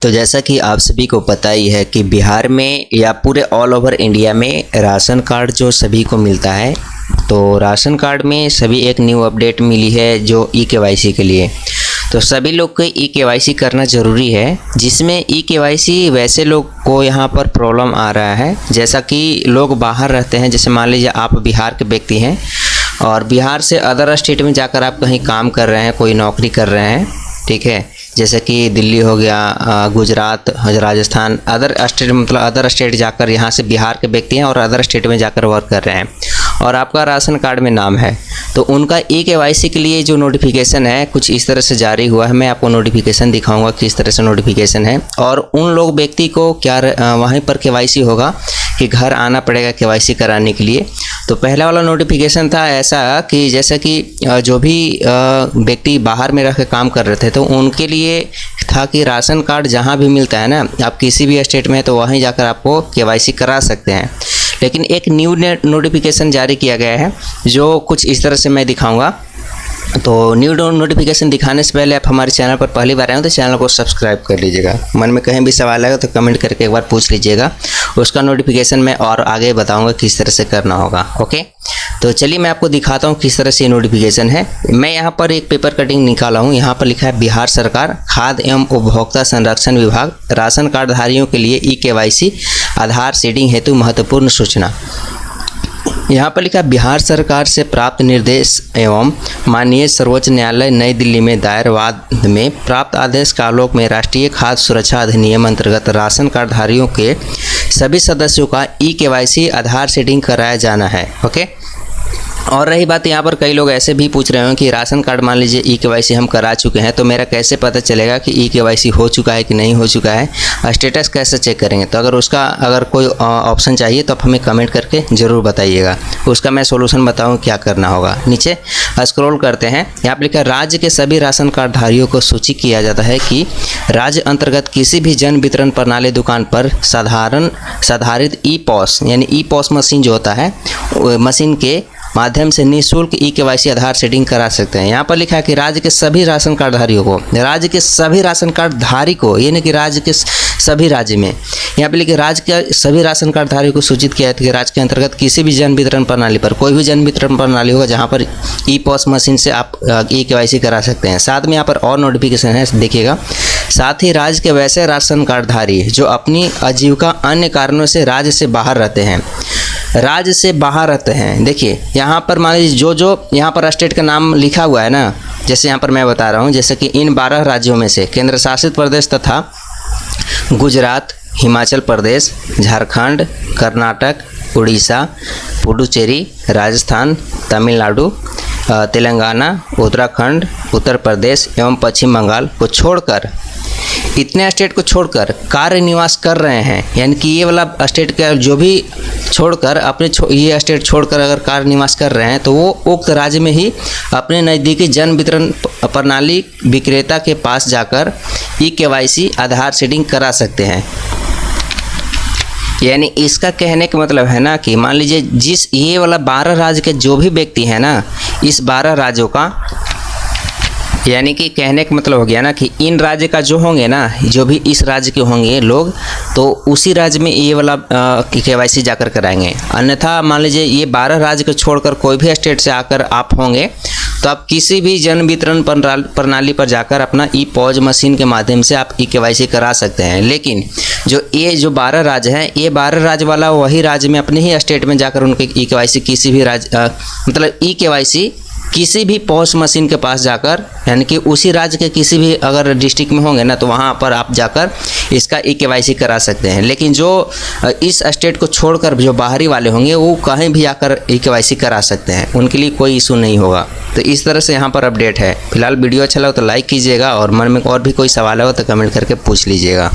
तो जैसा कि आप सभी को पता ही है कि बिहार में या पूरे ऑल ओवर इंडिया में राशन कार्ड जो सभी को मिलता है, तो राशन कार्ड में सभी एक न्यू अपडेट मिली है जो ई-केवाईसी के लिए। तो सभी लोग को ई-केवाईसी करना ज़रूरी है, जिसमें ई-केवाईसी वैसे लोग को यहाँ पर प्रॉब्लम आ रहा है जैसा कि लोग बाहर रहते हैं। जैसे मान लीजिए आप बिहार के व्यक्ति हैं और बिहार से अदर स्टेट में जाकर आप कहीं काम कर रहे हैं, कोई नौकरी कर रहे हैं, ठीक है, जैसे कि दिल्ली हो गया, गुजरात, राजस्थान, अदर स्टेट मतलब अदर स्टेट जाकर यहाँ से बिहार के व्यक्ति हैं और अदर स्टेट में जाकर वर्क कर रहे हैं और आपका राशन कार्ड में नाम है, तो उनका ई-केवाईसी के लिए जो नोटिफिकेशन है कुछ इस तरह से जारी हुआ है। मैं आपको नोटिफिकेशन दिखाऊंगा किस तरह से नोटिफिकेशन है और उन लोग व्यक्ति को क्या वहीं पर केवाईसी होगा कि घर आना पड़ेगा केवाईसी कराने के लिए। तो पहला वाला नोटिफिकेशन था ऐसा कि जैसे कि जो भी व्यक्ति बाहर में रह के काम कर रहे थे तो उनके लिए था कि राशन कार्ड जहाँ भी मिलता है ना, आप किसी भी स्टेट में तो वहीं जाकर आपको केवाईसी करा सकते हैं। लेकिन एक न्यू नोटिफिकेशन जारी किया गया है जो कुछ इस तरह से मैं दिखाऊंगा। तो न्यू नोटिफिकेशन दिखाने से पहले आप हमारे चैनल पर पहली बार आए हो तो चैनल को सब्सक्राइब कर लीजिएगा। मन में कहीं भी सवाल आएगा तो कमेंट करके एक बार पूछ लीजिएगा, उसका नोटिफिकेशन मैं और आगे बताऊंगा किस तरह से करना होगा। ओके, तो चलिए मैं आपको दिखाता हूँ किस तरह से नोटिफिकेशन है। मैं यहाँ पर एक पेपर कटिंग निकाला हूँ। यहाँ पर लिखा है बिहार सरकार खाद्य एवं उपभोक्ता संरक्षण विभाग राशन कार्ड धारियों के लिए ई-केवाईसी आधार सीडिंग हेतु महत्वपूर्ण सूचना। यहाँ पर लिखा बिहार सरकार से प्राप्त निर्देश एवं माननीय सर्वोच्च न्यायालय नई दिल्ली में दायर वाद में प्राप्त आदेश के आलोक में राष्ट्रीय खाद्य सुरक्षा अधिनियम अंतर्गत राशन कार्ड धारियों के सभी सदस्यों का ई-केवाईसी आधार सीडिंग कराया जाना है। ओके, और रही बात यहाँ पर कई लोग ऐसे भी पूछ रहे हो कि राशन कार्ड मान लीजिए ई-केवाईसी हम करा चुके हैं तो मेरा कैसे पता चलेगा कि ई-केवाईसी हो चुका है कि नहीं हो चुका है, स्टेटस कैसे चेक करेंगे। तो अगर कोई ऑप्शन चाहिए तो आप हमें कमेंट करके ज़रूर बताइएगा, उसका मैं सोल्यूशन बताऊँ क्या करना होगा। नीचे स्क्रॉल करते हैं, यहाँ पर लिखा राज्य के सभी राशन कार्ड धारियों को सूचित किया जाता है कि राज्य अंतर्गत किसी भी जन वितरण प्रणाली दुकान पर साधारित ई-पॉस यानी ई-पॉस मशीन जो होता है मशीन के माध्यम से निःशुल्क ई-केवाईसी आधार सीडिंग करा सकते हैं। यहाँ पर लिखा है कि राज्य के सभी राशन कार्ड धारियों को, राज्य के सभी राशन कार्ड धारी को, ये नहीं कि राज्य के सभी राज्य में, यहाँ पे लिखे राज्य के सभी राशन कार्ड धारियों को सूचित किया है कि राज्य के अंतर्गत किसी भी जन वितरण प्रणाली पर, कोई भी जन वितरण प्रणाली होगा जहाँ पर ई-पॉस मशीन से आप ई-केवाईसी करा सकते हैं। साथ में यहाँ पर और नोटिफिकेशन है, देखिएगा। साथ ही राज्य के वैसे राशन कार्ड धारी जो अपनी आजीविका अन्य कारणों से राज्य से बाहर रहते हैं, राज्य से बाहर रहते हैं। देखिए यहाँ पर मान लीजिए जो यहाँ पर स्टेट का नाम लिखा हुआ है ना, जैसे यहाँ पर मैं बता रहा हूँ, जैसे कि इन 12 राज्यों में से केंद्र शासित प्रदेश तथा गुजरात, हिमाचल प्रदेश, झारखंड, कर्नाटक, उड़ीसा, पुडुचेरी, राजस्थान, तमिलनाडु, तेलंगाना, उत्तराखंड, उत्तर प्रदेश एवं पश्चिम बंगाल को छोड़कर, इतने स्टेट को छोड़कर कार्य निवास कर रहे हैं, यानी कि ये वाला स्टेट का जो भी छोड़कर ये स्टेट छोड़कर अगर कार्य निवास कर रहे हैं तो वो उक्त राज्य में ही अपने नज़दीकी जन वितरण प्रणाली विक्रेता के पास जाकर ई-केवाईसी आधार सीडिंग करा सकते हैं। यानी इसका कहने का मतलब है ना कि मान लीजिए ये वाला 12 राज्य के जो भी व्यक्ति हैं ना, इस 12 राज्यों का, यानी कि कहने का मतलब हो गया ना कि इन राज्य का जो होंगे ना, जो भी इस राज्य के होंगे लोग, तो उसी राज्य में ये वाला केवाईसी जाकर कराएंगे। अन्यथा मान लीजिए ये 12 राज्य को छोड़कर कोई भी स्टेट से आकर आप होंगे तो आप किसी भी जन वितरण प्रणाली पर जाकर अपना ई-पॉस मशीन के माध्यम से आप ई-केवाईसी करा सकते हैं। लेकिन जो 12 राज्य हैं, ये 12 राज्य वाला वही राज्य में अपने ही स्टेट में जाकर उनके ई-केवाईसी किसी भी राज्य मतलब ई-केवाईसी किसी भी पॉस मशीन के पास जाकर, यानी कि उसी राज्य के किसी भी अगर डिस्ट्रिक्ट में होंगे ना तो वहाँ पर आप जाकर इसका ई-केवाईसी करा सकते हैं। लेकिन जो इस स्टेट को छोड़कर जो बाहरी वाले होंगे वो कहीं भी आकर ई-केवाईसी करा सकते हैं, उनके लिए कोई इशू नहीं होगा। तो इस तरह से यहाँ पर अपडेट है। फिलहाल वीडियो अच्छा लगा तो लाइक कीजिएगा और मन में और भी कोई सवाल हो तो कमेंट करके पूछ लीजिएगा।